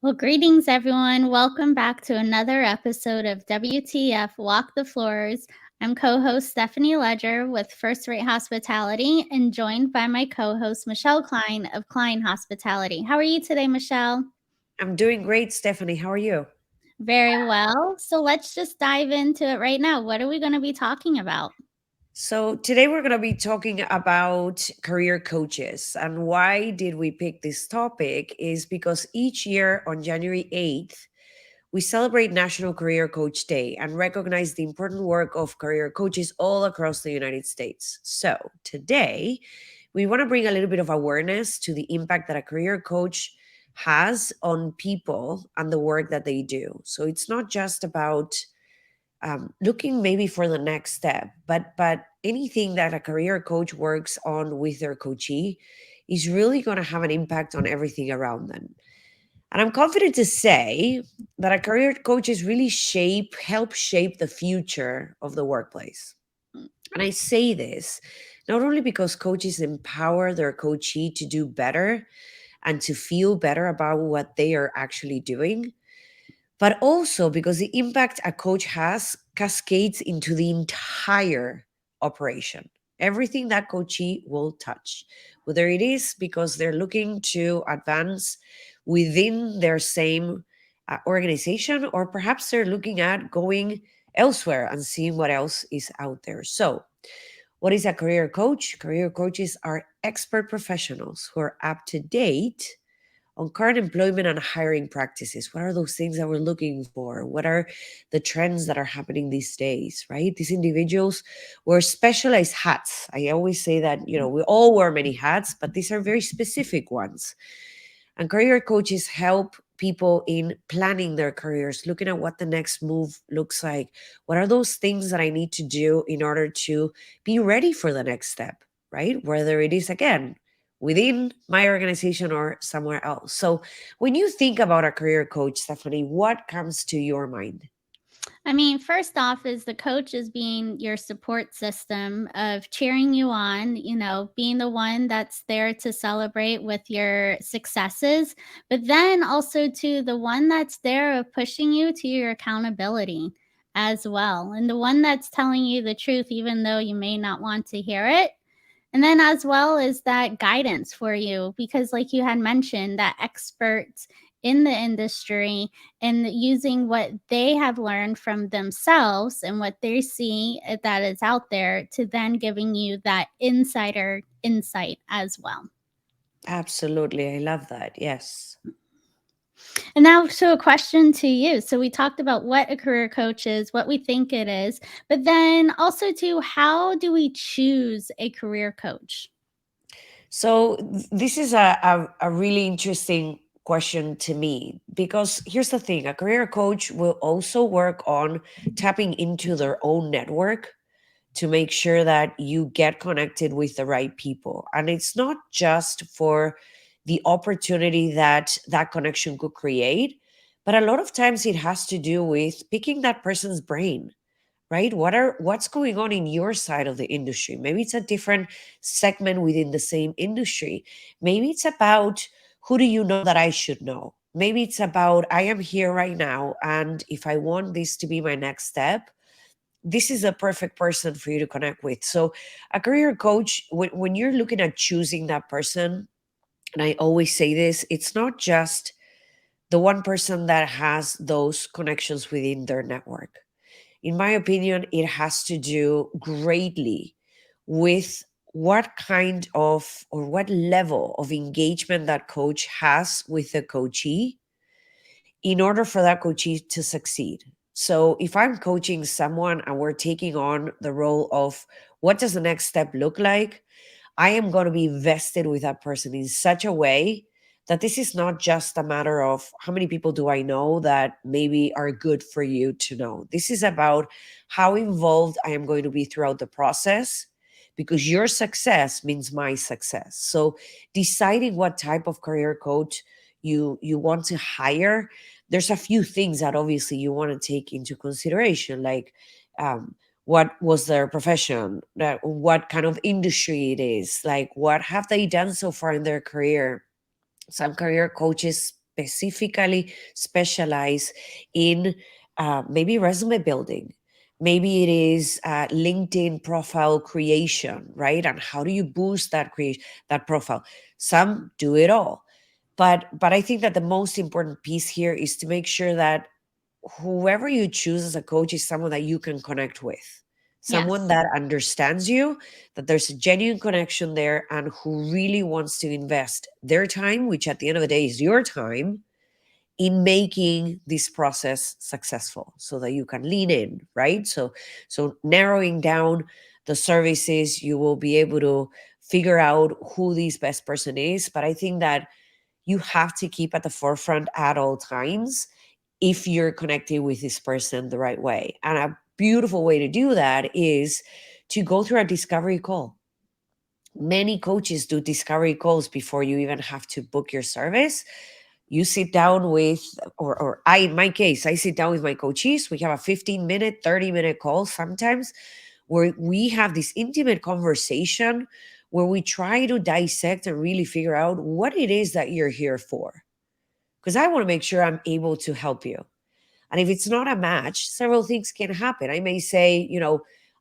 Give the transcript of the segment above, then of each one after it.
Well, greetings, everyone. Welcome back to another episode of WTF Walk the Floors. I'm co host Stephanie Ledger with First Rate Hospitality and joined by my co host Michelle Kline of Kline Hospitality. How are you today, Michelle? I'm doing great, Stephanie. How are you? Very well. So let's just dive into it right now. What are we going to be talking about? So, today we're going to be talking about career coaches. And why did we pick this topic is because each year on January 8th, we celebrate National Career Coach Day and recognize the important work of career coaches all across the United States. So, today we want to bring a little bit of awareness to the impact that a career coach has on people and the work that they do. So, it's not just about looking maybe for the next step, but anything that a career coach works on with their coachee is really going to have an impact on everything around them. And I'm confident to say that a career coach is really help shape the future of the workplace. And I say this not only because coaches empower their coachee to do better and to feel better about what they are actually doing, but also because the impact a coach has cascades into the entire operation. Everything that coachee will touch, whether it is because they're looking to advance within their same organization, or perhaps they're looking at going elsewhere and seeing what else is out there. So, what is a career coach? Career coaches are expert professionals who are up to date on current employment and hiring practices. What are those things that we're looking for? What are the trends that are happening these days, right? These individuals wear specialized hats. I always say that, we all wear many hats, but these are very specific ones. And career coaches help people in planning their careers, looking at what the next move looks like. What are those things that I need to do in order to be ready for the next step, right? Whether it is, again, within my organization or somewhere else. So, when you think about a career coach, Stephanie, what comes to your mind? I mean, first off, is the coach is being your support system of cheering you on, being the one that's there to celebrate with your successes, but then also to the one that's there of pushing you to your accountability as well. And the one that's telling you the truth, even though you may not want to hear it. And then, as well as that guidance for you, because, like you had mentioned, that experts in the industry and using what they have learned from themselves and what they see that is out there to then giving you that insider insight as well. Absolutely. I love that. Yes. And now, so a question to you. So, we talked about what a career coach is, what we think it is, but then also, to how do we choose a career coach? So this is a really interesting question to me, because here's the thing: a career coach will also work on tapping into their own network to make sure that you get connected with the right people. And it's not just for the opportunity that that connection could create, but a lot of times it has to do with picking that person's brain, right? What's going on in your side of the industry? Maybe it's a different segment within the same industry. Maybe it's about, who do you know that I should know? Maybe it's about, I am here right now, and if I want this to be my next step, this is a perfect person for you to connect with. So a career coach, when you're looking at choosing that person, and I always say this, it's not just the one person that has those connections within their network. In my opinion, it has to do greatly with what kind of, or what level of engagement that coach has with the coachee in order for that coachee to succeed. So if I'm coaching someone and we're taking on the role of, what does the next step look like, I am going to be vested with that person in such a way that this is not just a matter of how many people do I know that maybe are good for you to know. This is about how involved I am going to be throughout the process, because your success means my success. So deciding what type of career coach you want to hire, there's a few things that obviously you want to take into consideration, like what was their profession, what kind of industry it is, like what have they done so far in their career. Some career coaches specifically specialize in maybe resume building. Maybe it is LinkedIn profile creation, right? And how do you boost that profile? Some do it all, but I think that the most important piece here is to make sure that whoever you choose as a coach is someone that you can connect with, someone Yes. that understands you, that there's a genuine connection there, and who really wants to invest their time, which at the end of the day is your time, in making this process successful so that you can lean in, right? So narrowing down the services, you will be able to figure out who this best person is. But I think that you have to keep at the forefront at all times if you're connecting with this person the right way. And a beautiful way to do that is to go through a discovery call. Many coaches do discovery calls before you even have to book your service. You sit down with, or I, in my case, I sit down with my coaches. We have a 15-minute, 30-minute call sometimes where we have this intimate conversation where we try to dissect and really figure out what it is that you're here for. Because I want to make sure I'm able to help you. And if it's not a match, several things can happen. I may say,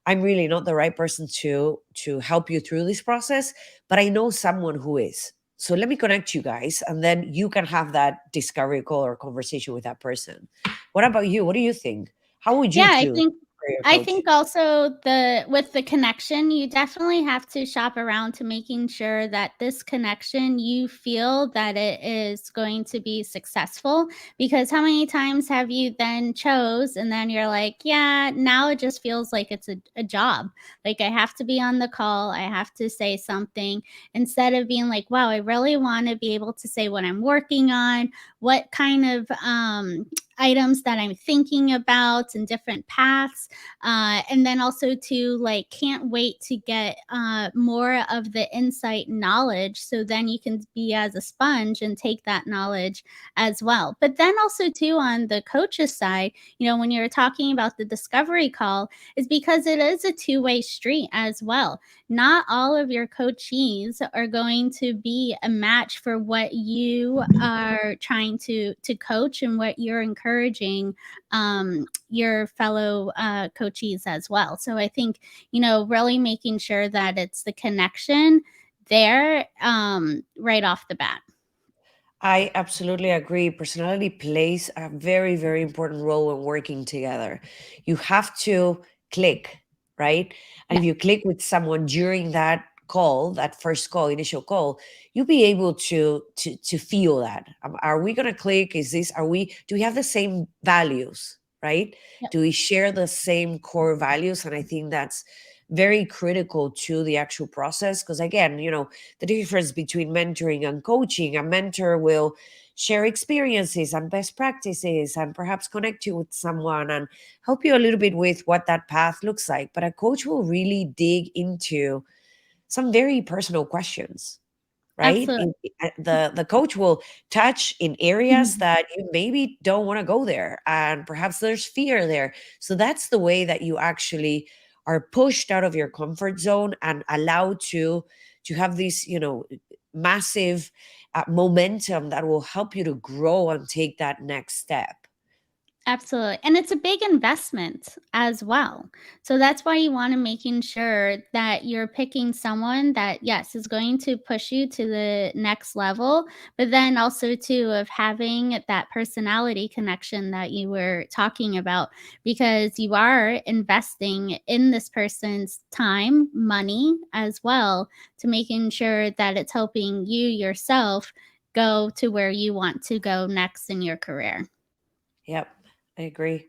I'm really not the right person to help you through this process, but I know someone who is. So let me connect you guys, and then you can have that discovery call or conversation with that person. What about you? What do you think? How would you Yeah, I choose think for your I coach? think also the with the connection, you definitely have to shop around to making sure that this connection, you feel that it is going to be successful, because how many times have you then chose and then you're like, yeah, now it just feels like it's a job. Like I have to be on the call, I have to say something, instead of being like, wow, I really want to be able to say what I'm working on, what kind of items that I'm thinking about and different paths. And then also to like, can't wait to get more of the insight knowledge. So then you can be as a sponge and take that knowledge as well. But then also, too, on the coach's side, when you're talking about the discovery call, is because it is a two-way street as well. Not all of your coachees are going to be a match for what you are trying to coach and what you're encouraging your fellow coachees as well. So I think, really making sure that it's the connection there right off the bat. I absolutely agree. Personality plays a very, very important role when working together. You have to click, right? And Yeah. if you click with someone during that call, that first call, initial call, you'll be able to feel that. Are we gonna click? Do we have the same values, right? Yep. Do we share the same core values? And I think that's very critical to the actual process. Because again, the difference between mentoring and coaching, a mentor will share experiences and best practices and perhaps connect you with someone and help you a little bit with what that path looks like. But a coach will really dig into some very personal questions, right? Absolutely. The coach will touch in areas that you maybe don't want to go there, and perhaps there's fear there. So that's the way that you actually are pushed out of your comfort zone and allowed to have this, massive momentum that will help you to grow and take that next step. Absolutely. And it's a big investment as well. So that's why you want to making sure that you're picking someone that, yes, is going to push you to the next level, but then also too of having that personality connection that you were talking about, because you are investing in this person's time, money as well, to making sure that it's helping you yourself go to where you want to go next in your career. Yep, I agree.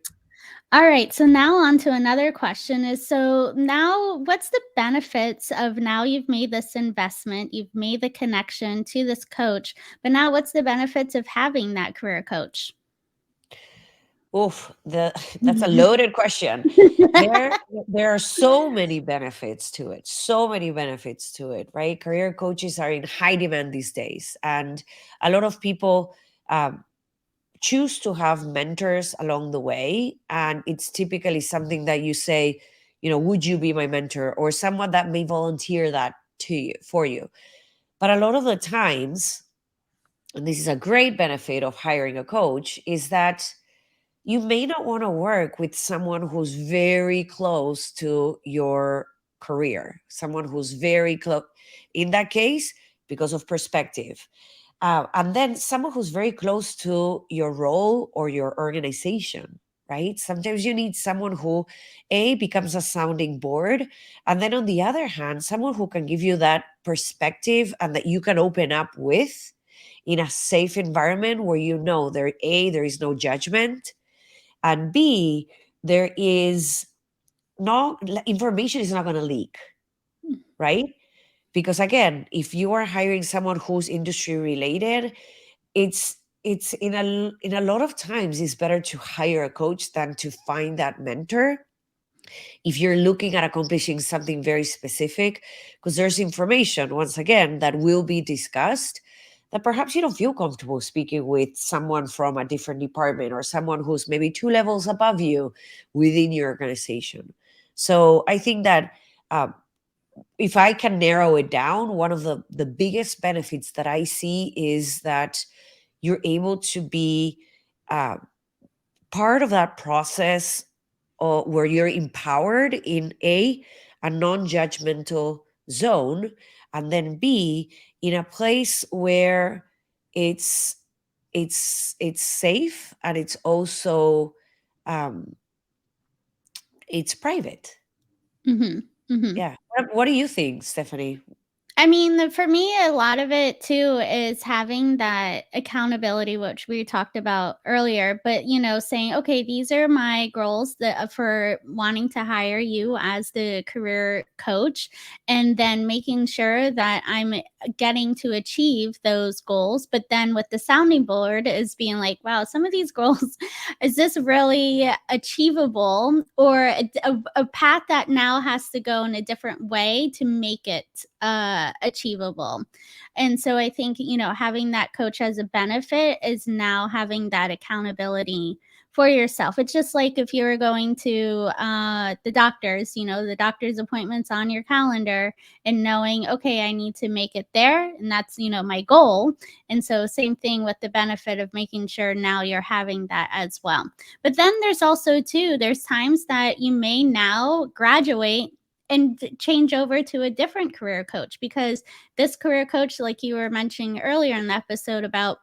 All right, so now on to another question is, so now what's the benefits of, now you've made this investment, you've made the connection to this coach, but now what's the benefits of having that career coach? Oof, that's a loaded question. There there are so many benefits to it. So many benefits to it, right? Career coaches are in high demand these days, and a lot of people um, choose to have mentors along the way, and it's typically something that you say, would you be my mentor, or someone that may volunteer that to you for you. But a lot of the times and this is a great benefit of hiring a coach, is that you may not want to work with someone who's very close to your career, someone who's very close. In that case, because of perspective. And then someone who's very close to your role or your organization, right? Sometimes you need someone who, A, becomes a sounding board. And then on the other hand, someone who can give you that perspective and that you can open up with in a safe environment where you know there, A, there is no judgment, and B, there is no information is not going to leak, right? Because again, if you are hiring someone who's industry related, it's in a lot of times it's better to hire a coach than to find that mentor if you're looking at accomplishing something very specific, because there's information, once again, that will be discussed that perhaps you don't feel comfortable speaking with someone from a different department or someone who's maybe two levels above you within your organization. So I think that uh, if I can narrow it down, one of the biggest benefits that I see is that you're able to be uh, part of that process, where you're empowered in a non-judgmental zone, and then B, in a place where it's it's safe, and it's also um, it's private. Mhm. Mhm. Yeah. What do you think, Stephanie? I mean, for me, a lot of it too is having that accountability, which we talked about earlier. But saying, okay, these are my goals that for wanting to hire you as the career coach, and then making sure that I'm getting to achieve those goals. But then with the sounding board is being like, wow, some of these goals, is this really achievable, or a path that now has to go in a different way to make it achievable. And so I think, having that coach as a benefit is now having that accountability for yourself. It's just like if you were going to the doctors, the doctor's appointments on your calendar, and knowing, okay, I need to make it there. And that's, my goal. And so, same thing with the benefit of making sure now you're having that as well. But then there's also, too, there's times that you may now graduate and change over to a different career coach, because this career coach, like you were mentioning earlier in the episode about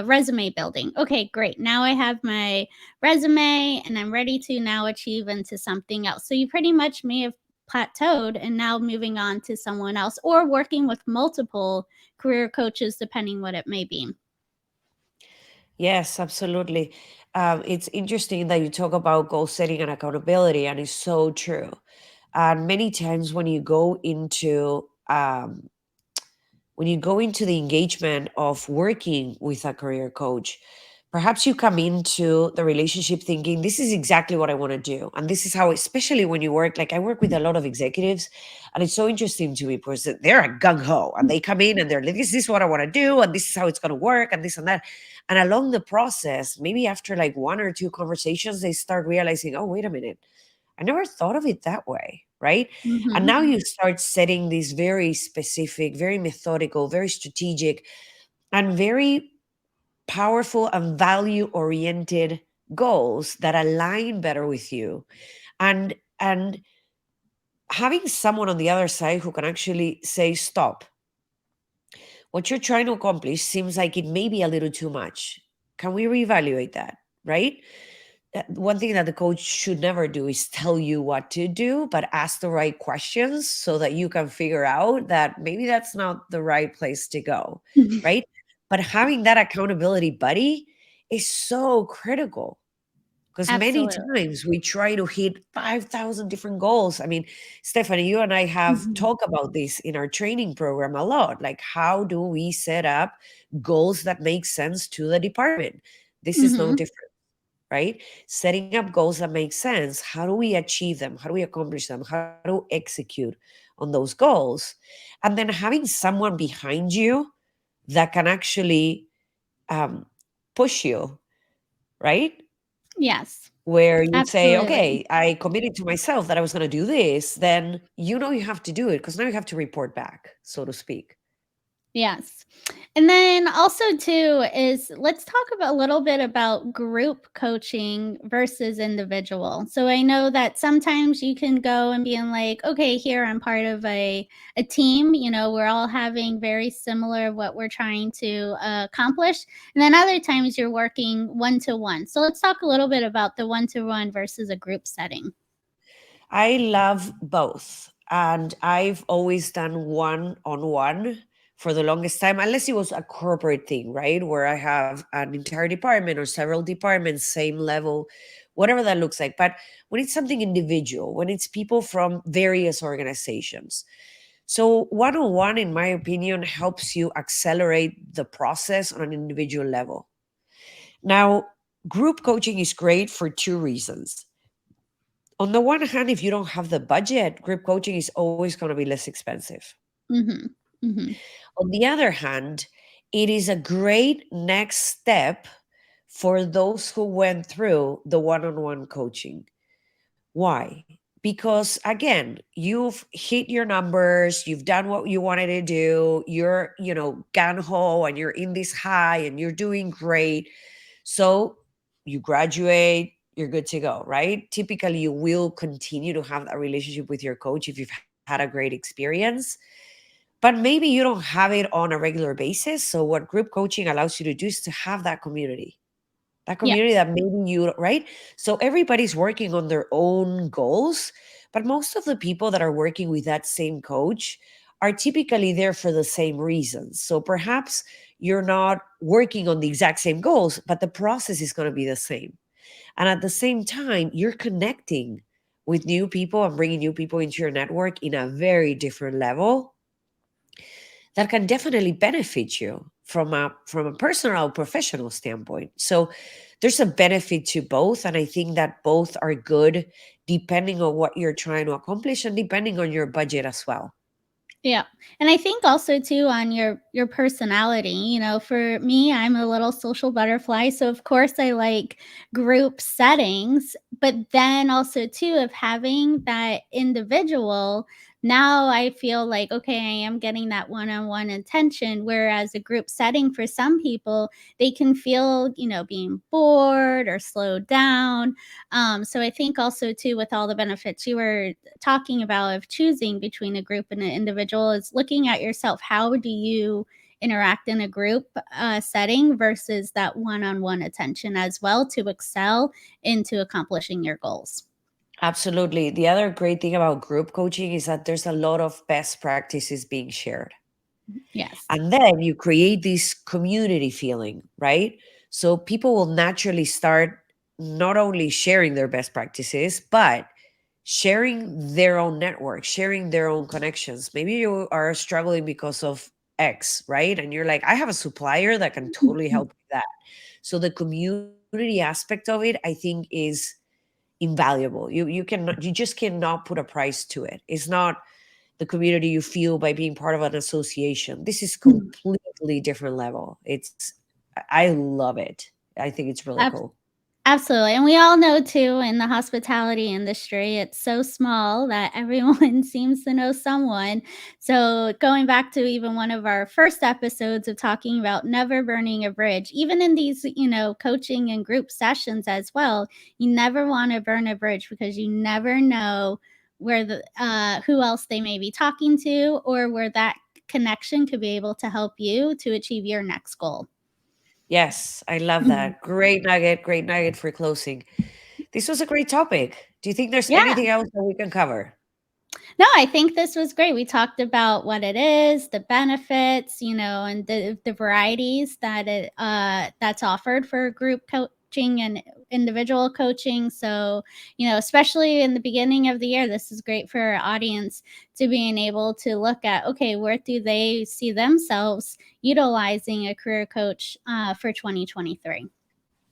resume building. Okay, great. Now I have my resume and I'm ready to now achieve into something else. So you pretty much may have plateaued and now moving on to someone else, or working with multiple career coaches, depending what it may be. Yes, absolutely. It's interesting that you talk about goal setting and accountability, and it's so true. And many times when you go into the engagement of working with a career coach, perhaps you come into the relationship thinking, this is exactly what I want to do. And this is how, especially when you work, like I work with a lot of executives, and it's so interesting to me because they're a gung ho and they come in and they're like, this is what I want to do, and this is how it's going to work, and this and that. And along the process, maybe after like one or two conversations, they start realizing, oh, wait a minute, I never thought of it that way, right? And Hmm. now you start setting these very specific, very methodical, very strategic, and very powerful and value oriented goals that align better with you. And having someone on the other side who can actually say, stop, what you're trying to accomplish seems like it may be a little too much. Can we reevaluate that? Right? One thing that the coach should never do is tell you what to do, but ask the right questions so that you can figure out that maybe that's not the right place to go, right? But having that accountability buddy is so critical, because many Absolutely. times we try to hit 5,000 different goals. I mean, Stephanie, you and I have Hmm. talked about this in our training program a lot. Like, how do we set up goals that make sense to the department? This is no Hmm. different, right? Setting up goals that make sense. How do we achieve them? How do we accomplish them? How do we execute on those goals? And then having someone behind you that can actually um, push you, right? Yes, Where you say, absolutely. okay, I committed to myself that I was going to do this, then you know you have to do it because now you have to report back, so to speak. Yes. And then also too is let's talk about a little bit about group coaching versus individual. So I know that sometimes you can go and being like, okay, here I'm part of a team, we're all having very similar what we're trying to accomplish. And then other times you're working one to one. So let's talk a little bit about the one to one versus a group setting. I love both. And I've always done one on one for the longest time, unless it was a corporate thing, right? Where I have an entire department or several departments, same level, whatever that looks like. But when it's something individual, when it's people from various organizations. So, one on one, in my opinion, helps you accelerate the process on an individual level. Now, group coaching is great for two reasons. On the one hand, if you don't have the budget, group coaching is always going to be less expensive. Mhm. Mhm. On the other hand, it is a great next step for those who went through the one on one coaching. Why? Because again, you've hit your numbers, you've done what you wanted to do, you're, gun ho and you're in this high and you're doing great. So you graduate, you're good to go, right? Typically, you will continue to have that relationship with your coach if you've had a great experience. But maybe you don't have it on a regular basis. So, what group coaching allows you to do is to have that Yeah. community that maybe you, right? So, everybody's working on their own goals. But most of the people that are working with that same coach are typically there for the same reasons. So, perhaps you're not working on the exact same goals, but the process is going to be the same. And at the same time, you're connecting with new people and bringing new people into your network in a very different level that can definitely benefit you from a personal or professional standpoint. So there's a benefit to both, and I think that both are good depending on what you're trying to accomplish and depending on your budget as well. Yeah. And I think also too on your personality, for me, I'm a little social butterfly, so of course I like group settings, but then also too of having that individual, now I feel like okay, I am getting that one-on-one attention, whereas a group setting for some people, they can feel, being bored or slowed down. So I think also too with all the benefits you were talking about of choosing between a group and an individual is looking at yourself. How do you interact in a group setting versus that one-on-one attention as well to excel into accomplishing your goals? Absolutely. The other great thing about group coaching is that there's a lot of best practices being shared. Yes. And then you create this community feeling, right? So people will naturally start not only sharing their best practices, but sharing their own network, sharing their own connections. Maybe you are struggling because of X, right? And you're like, I have a supplier that can totally help with that. So the community aspect of it, I think, is invaluable. You just cannot put a price to it. It's not the community you feel by being part of an association. This is completely different level. I love it. I think it's really cool. Absolutely. And we all know too in the hospitality industry, it's so small that everyone seems to know someone. So, going back to even one of our first episodes of talking about never burning a bridge, even in these, coaching and group sessions as well, you never want to burn a bridge because you never know where who else they may be talking to or where that connection could be able to help you to achieve your next goal. Yes, I love that. Great nugget for closing. This was a great topic. Do you think there's Yeah. anything else that we can cover? No, I think this was great. We talked about what it is, the benefits, and the varieties that that's offered for group coaching and individual coaching. So, especially in the beginning of the year, this is great for our audience to being able to look at, okay, where do they see themselves utilizing a career coach for 2023?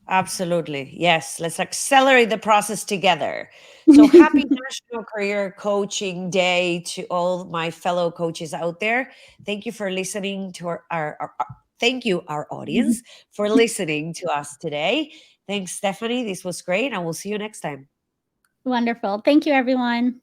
Absolutely. Yes. Let's accelerate the process together. So happy National Career Coaching Day to all my fellow coaches out there. Thank you for listening to thank you, our audience, for listening to us today. Thanks, Stephanie. This was great. And we'll see you next time. Wonderful. Thank you, everyone.